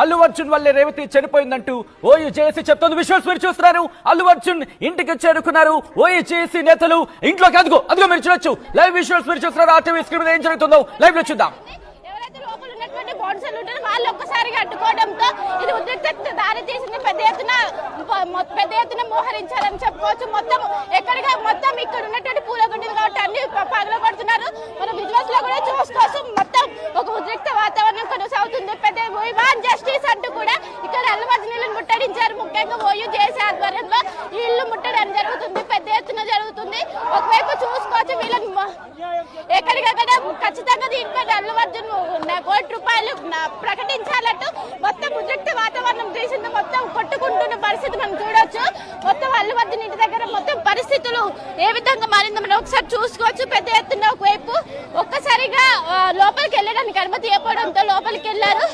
అల్లు అర్జున్ వల్లే Revathi చనిపోయిందంటూ OU JAC చెప్తోంది. Visuals మీరు చూస్తున్నారు. అల్లు అర్జున్ ఇంటికి చేరుకున్నారు. ఓయూ జేఏసీ నేతలు ఇంట్లోకి అదిగో మీరు చూడొచ్చు. లైవ్ విజువల్స్ మీరు చూస్తున్నారు. ఆర్టీవీ స్క్రీన్ మీద ఏం జరుగుతుందో లైవ్ లో చూద్దాం. వాళ్ళు ఒక్కసారిగా అడ్డుకోవడంతో ఇది ఉద్రిక్తతకు దారి తీసింది. పెద్ద ఎత్తున మోహరించాలని చెప్పుకోవచ్చు. మొత్తం ఇక్కడ ఉన్నటువంటి పూలగుండీలు కాబట్టి అన్ని పగలగొడుతున్నారు. మనం విజువల్స్ లో కూడా చూసుకోవచ్చు. మొత్తం ఒక ఉద్రిక్త వాతావరణం కొనసాగుతుంది. పెద్ద జస్టిస్ అంటూ కూడా ఇక్కడ అల్లు అర్జున్ ముట్టడించారు. ముఖ్యంగా ఓయూ జేఏసీ ఆధ్వర్యంలో ఈ ఇల్లు ముట్టడం జరుగుతుంది. పెద్ద ఎత్తున జరుగుతుంది. ఒకవైపు చూసుకోవచ్చు వీళ్ళని ఎక్కడికక్కడ ఖచ్చితంగా దీనిపై అల్లు అర్జున్ ₹1 ప్రకటించాలంటూ మొత్తం ఉద్రిక్త వాతావరణం తీసింది. మొత్తం కొట్టుకుంటున్న పరిస్థితి మనం చూడొచ్చు. మొత్తం అల్లు అర్జున్ ఇంటి దగ్గర మొత్తం పరిస్థితులు ఏ విధంగా మారిందో మనం ఒకసారి చూసుకోవచ్చు. పెద్ద ఎత్తున ఒకవైపు ఒక్కసారిగా లోపలికి వెళ్ళడానికి అనుమతి ఇవ్వడంతో లోపలికి వెళ్లారు.